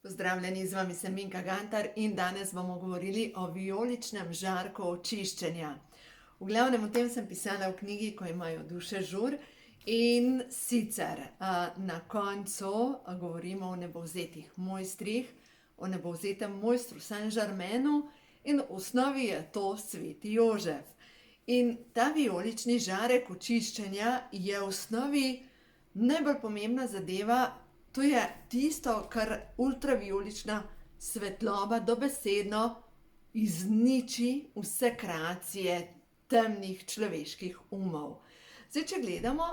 Pozdravljeni, z vami sem Minka Gantar in danes bomo govorili o vijoličnem žarku očiščenja. V glavnem o tem sem pisala v knjigi, Ko imajo duše žur, in sicer na koncu govorimo o nebovzetih mojstrih, o nebovzetem mojstru Saint-Germainu in v osnovi je to sveti Jožef. In ta vijolični žarek očiščenja je v osnovi najbolj pomembna zadeva. To je tisto, kar ultravijolična svetloba dobesedno izniči vse kreacije temnih človeških umov. Zdaj, če gledamo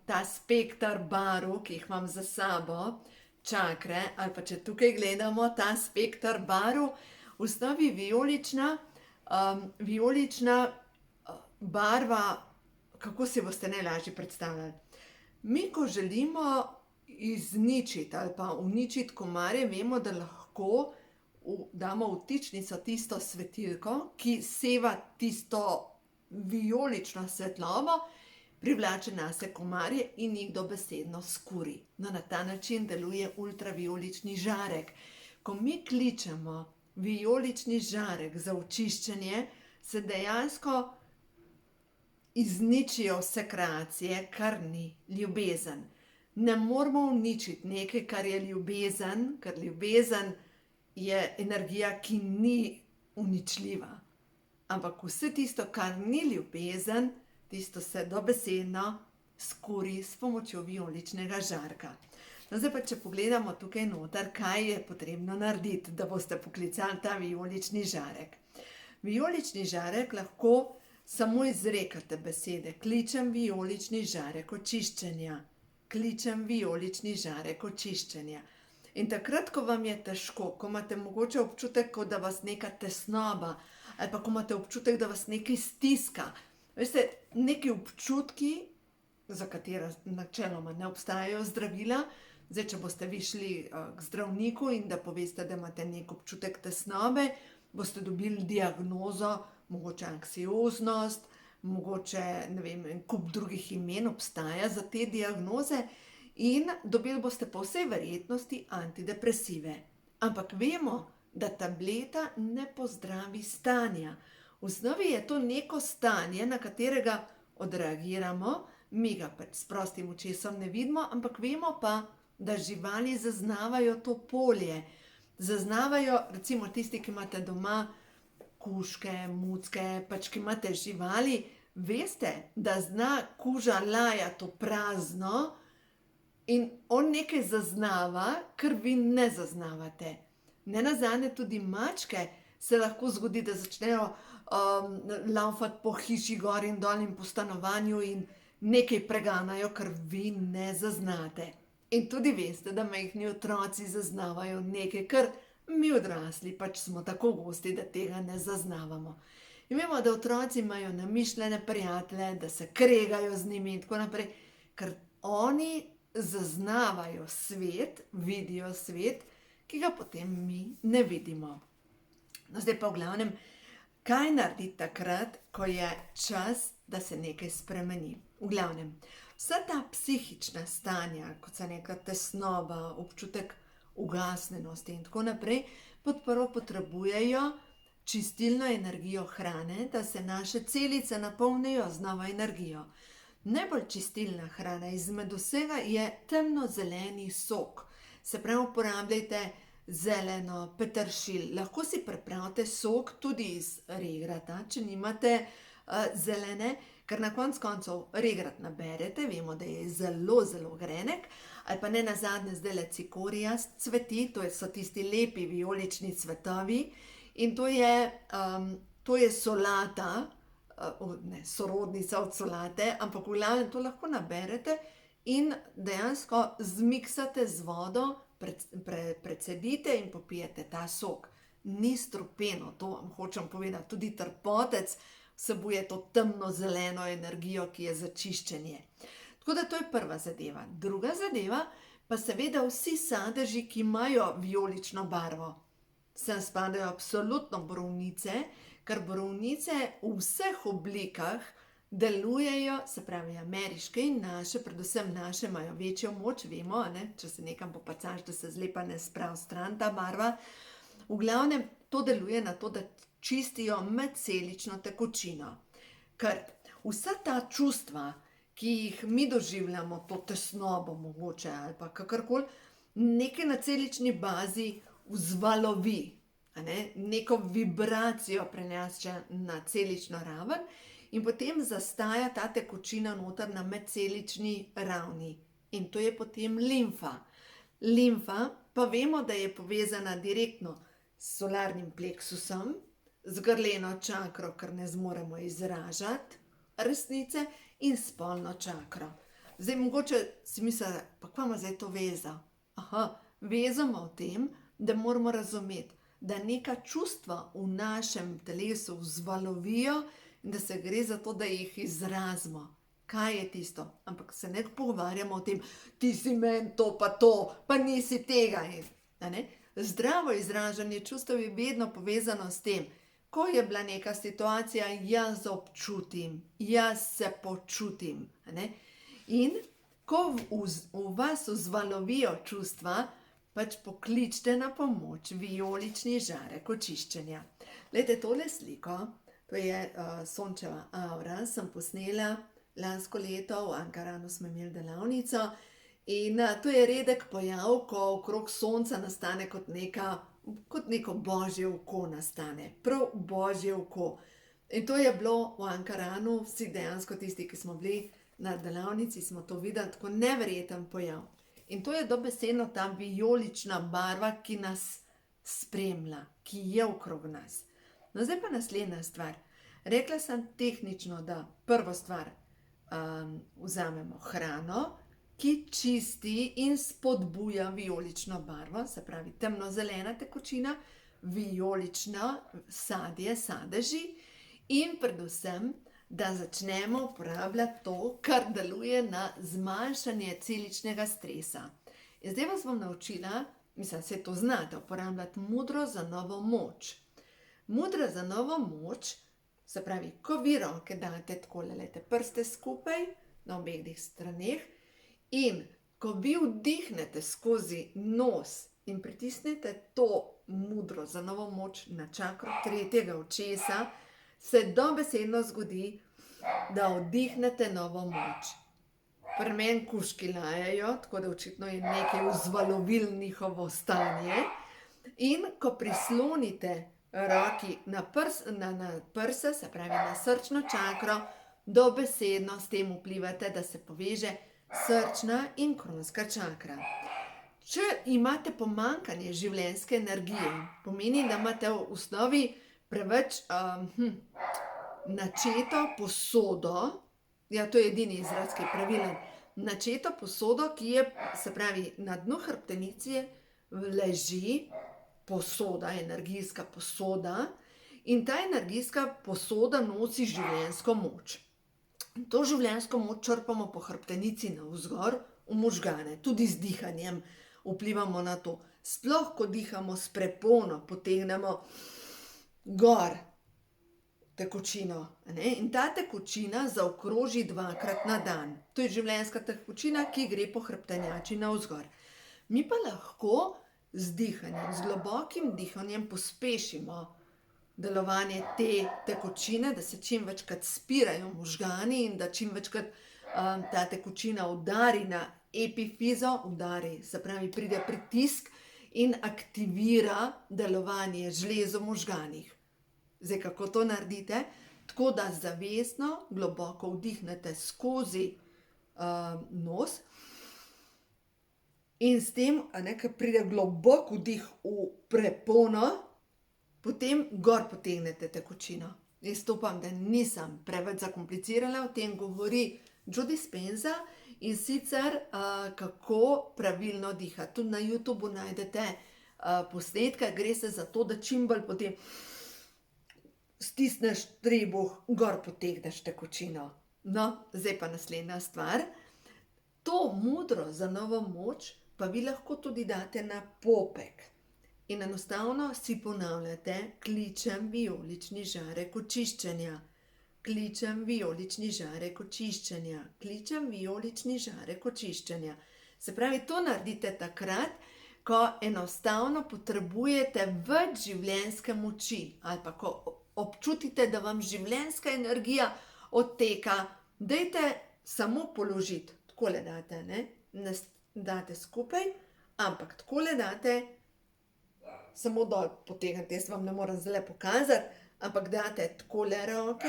ta spektar barv, ki jih imam za sabo, čakre, ali pa če tukaj gledamo ta spektar barv, v osnovi vijolična barva, kako si boste najlažje predstavljali. Mi, ko želimo izničiti ali pa uničiti komarje, vemo, da lahko damo v vtičnico tisto svetilko, ki seva tisto vijolično svetlobo, privlače nase komarje in jih dobesedno skuri. No, na ta način deluje ultravijolični žarek. Ko mi kličemo vijolični žarek za očiščenje, se dejansko izničijo vse kreacije, kar ni ljubezen. Ne moramo uničiti nekaj, kar je ljubezen, ker ljubezen je energija, ki ni uničljiva. Ampak vse tisto, kar ni ljubezen, tisto se dobesedno skuri s pomočjo vijoličnega žarka. No, zdaj pa, če pogledamo tukaj noter, kaj je potrebno narediti, da boste poklicali ta vijolični žarek. Vijolični žarek lahko samo izrekate besede: kličem vijolični žarek očiščenja. Kličem vijolični žarek očiščenja. In takrat, ko vam je težko, ko imate mogoče občutek, kot da vas neka tesnoba, ali pa ko imate občutek, da vas nekaj stiska. Veste, neki občutki, za katere načeloma ne obstajajo zdravila. Zdaj, če boste vi šli k zdravniku in da poveste, da imate nek občutek tesnobe, boste dobili diagnozo, mogoče anksioznost, mogoče, ne vem, en kup drugih imen obstaja za te diagnoze, in dobili boste po vsej verjetnosti antidepresive. Ampak vemo, da tableta ne pozdravi stanja. V osnovi je to neko stanje, na katerega odreagiramo, mi ga pač s prostim očesom ne vidimo, ampak vemo pa, da živali zaznavajo to polje. Zaznavajo, recimo tisti, ki imate doma kužke, mucke, pač ki imate živali, veste, da zna kuža lajati v prazno in on nekaj zaznava, kar vi ne zaznavate. Nenazadnje tudi mačke se lahko zgodi, da začnejo lavfati po hiši gor in dol in po stanovanju in nekaj preganjajo, kar vi ne zaznate. In tudi veste, da majhni otroci zaznavajo nekaj, kar mi odrasli pač smo tako gosti, da tega ne zaznavamo. In vemo, da otroci imajo namišljene prijatelje, da se kregajo z njimi in tako naprej, ker oni zaznavajo svet, vidijo svet, ki ga potem mi ne vidimo. No, zdaj pa v glavnem, kaj narediti takrat, ko je čas, da se nekaj spremeni? V glavnem, vsa ta psihična stanja, kot so neka tesnoba, občutek ugasnjenosti in tako naprej, prvo potrebujejo čistilno energijo hrane, da se naše celice napolnijo z novo energijo. Najbolj čistilna hrana izmed vsega je temnozeleni sok. Se pravi, uporabljajte zeleno, peteršilj. Lahko si pripravite sok tudi iz regrata, če nimate zelene, ker na koncu koncev regrat naberete, vemo, da je zelo, zelo grenek, ali pa nenazadnje zdajle cikorija cveti, to so tisti lepi vijolični cvetovi, in to je solata, ne, sorodnica od solate, ampak v glavnem to lahko naberete in dejansko zmiksate z vodo, precedite in popijete ta sok. Ni strupeno, to vam hočem povedati, tudi trpotec vsebuje to temno-zeleno energijo, ki je za čiščenje. Tako da to je prva zadeva. Druga zadeva pa seveda vsi sadeži, ki imajo vijolično barvo. Sem spadajo absolutno borovnice, ker borovnice v vseh oblikah delujejo, se pravi ameriške in naše, predvsem naše imajo večjo moč, vemo, ne? Če se nekam popacaš, da se zlepa ne spravi stran ta barva. V glavnem, to deluje na to, da čistijo medcelično tekočino. Ker vsa ta čustva, ki jih mi doživljamo, to tesnobo mogoče ali pa kakorkoli, nekaj na celični bazi vzvalovi, neko vibracijo prenaša na celično raven in potem zastaja ta tekočina noter na medcelični ravni. In to je potem limfa. Limfa pa vemo, da je povezana direktno s solarnim pleksusom, z grleno čakro, ker ne zmoremo izražati resnice, in spolno čakro. Zdaj mogoče si mislite, pa kva ima zdaj to vezo? Vezo ima v tem, da moramo razumeti, da neka čustva v našem telesu vzvalovijo in da se gre za to, da jih izrazimo. Kaj je tisto? Ampak se ne pogovarjamo o tem, ti si meni to, pa nisi tega. Zdravo izražanje čustev je vedno povezano s tem, ko je bila neka situacija, jaz občutim, jaz se počutim. In ko v vas vzvalovijo čustva, pač pokličite na pomoč vijolični žarek očiščenja. Glejte, tole sliko, to je sončeva aura, sem posnela lansko leto, v Ankaranu smo imeli delavnico in to je redek pojav, ko okrog sonca nastane kot neko božje oko nastane, prav božje oko. In to je bilo v Ankaranu, vsi dejansko tisti, ki smo bili na delavnici, smo to videli, tako neverjeten pojav. In to je dobesedno ta vijolična barva, ki nas spremlja, ki je okrog nas. No, zdaj pa naslednja stvar. Rekla sem tehnično, da prvo stvar vzamemo hrano, ki čisti in spodbuja vijolično barvo, se pravi temnozelena tekočina, vijolično sadje, sadeži in predvsem, da začnemo uporabljati to, kar deluje na zmanjšanje celičnega stresa. In zdaj vas bom naučila, mislim, se to znate, uporabljati mudro za novo moč. Mudra za novo moč, se pravi, ko vi roke date takole, lejte prste skupaj na obeh straneh in ko vi vdihnete skozi nos in pritisnete to mudro za novo moč na čakro tretjega očesa, se dobesedno zgodi, da vdihnete novo moč. Pri meni kužki lajajo, tako da očitno je nekaj vzvalovil njihovo stanje. In ko prislonite roki na prse, se pravi na srčno čakro, dobesedno s tem vplivate, da se poveže srčna in kronska čakra. Če imate pomanjkanje življenjske energije, pomeni, da imate v osnovi preveč načeto posodo, ja, to je edini izraz, ki je pravilen, načeto posodo, ki je, se pravi, na dnu hrbtenice leži posoda, energijska posoda, in ta energijska posoda nosi življenjsko moč. To življenjsko moč črpamo po hrbtenici navzgor v možgane, tudi z dihanjem vplivamo na to. Sploh, ko dihamo s prepono, potegnemo gor tekočino. In ta tekočina zaokroži dvakrat na dan. To je življenjska tekočina, ki gre po hrbtenjači navzgor. Mi pa lahko z dihanjem, z globokim dihanjem pospešimo delovanje te tekočine, da se čim večkrat spirajo možgani in da čim večkrat ta tekočina udari na epifizo, se pravi pride pritisk in aktivira delovanje žlez v možganih. Zdaj, kako to naredite? Tako da zavestno, globoko vdihnete skozi nos in s tem, ko pride globok vdih v prepono, potem gor potegnete tekočino. Jaz upam, da nisem preveč zakomplicirala, o tem govori Joe Dispenza in sicer kako pravilno dihati. Tudi na YouTubu najdete posnetke, gre se za to, da čim bolj potem stisneš trebuh, gor potegneš tekočino. No, zdaj pa naslednja stvar. To modro za novo moč pa vi lahko tudi date na popek. In enostavno si ponavljate, kličem vijolični žarek očiščenja. kličem vijolični žarek očiščenja, kličem vijolični žarek očiščenja. Se pravi, to naredite takrat, ko enostavno potrebujete več življenjske moči ali pa ko občutite, da vam življenjska energija odteka. Dajte samo položiti, takole date, ne? Ne date skupaj, ampak takole date, samo dol potegnite, jaz vam ne morem zdaj pokazati, ampak date takole roke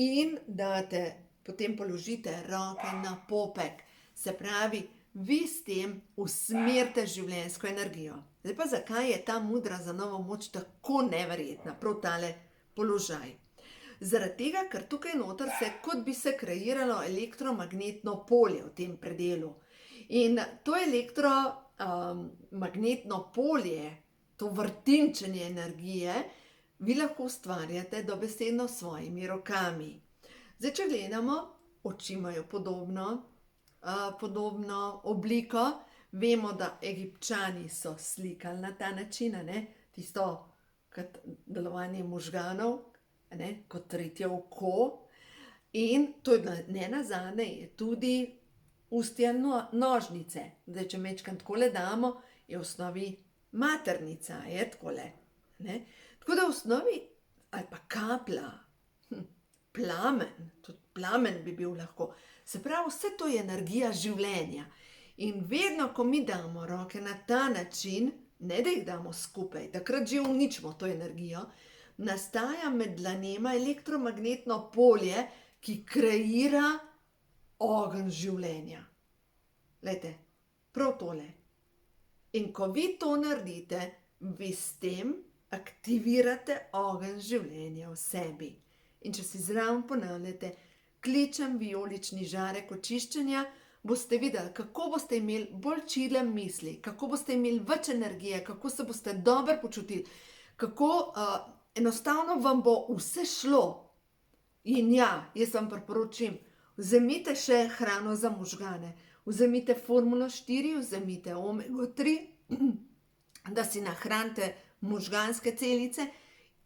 in date, potem položite roke na popek. Se pravi, vi s tem usmerite življenjsko energijo. Zdaj pa zakaj je ta mudra za novo moč tako neverjetna, prav tale položaj? Zaradi tega, ker tukaj noter kot bi se kreiralo elektromagnetno polje v tem predelu. In to elektromagnetno polje, to vrtinčenje energije, vi lahko ustvarjate dobesedno s svojimi rokami. Zdaj, če gledamo, oči imajo podobno obliko. Vemo, da Egipčani so slikali na ta način, tisto kot delovanje možganov, kot tretje oko. In to je nenazadnje je tudi ustje nožnice. Zdaj, če majčkeno takole damo, je v osnovi maternica, je takole. Tako da v osnovi, ali pa kaplja, plamen, tudi plamen bi bil lahko. Se pravi, vse to je energija življenja. In vedno, ko mi damo roke na ta način, ne da jih damo skupaj, takrat že uničimo to energijo, nastaja med dlanema elektromagnetno polje, ki kreira ogenj življenja. Glejte, prav tole. In ko vi to naredite, vi s tem aktivirate ogenj življenja v sebi. In če si zraven ponavljate, kličem vijolični žarek očiščenja, boste videli, kako boste imeli bolj čile misli, kako boste imeli več energije, kako se boste dobro počutili, kako enostavno vam bo vse šlo. In ja, jaz vam priporočim, vzemite še hrano za možgane, vzemite formulo 4, vzemite omego 3, da si nahranite možganske celice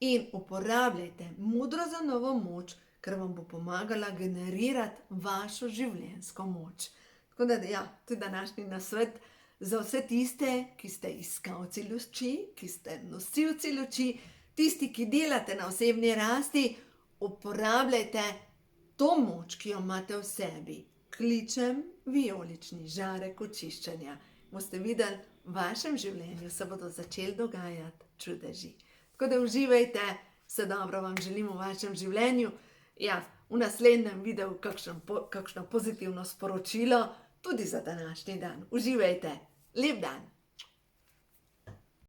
in uporabljajte modro za novo moč, ker vam bo pomagala generirati vašo življenjsko moč. Tako da ja, to je današnji nasvet za vse tiste, ki ste iskalci luči, ki ste nosilci luči, tisti, ki delate na osebni rasti, uporabljajte to moč, ki jo imate v sebi. Kličem vijolični žarek očiščenja. Boste videli, v vašem življenju se bodo začeli dogajati čudeži. Tako da uživajte, vse dobro vam želim v vašem življenju. Ja, v naslednjem videu kakšno pozitivno sporočilo tudi za današnji dan. Uživajte, lep dan!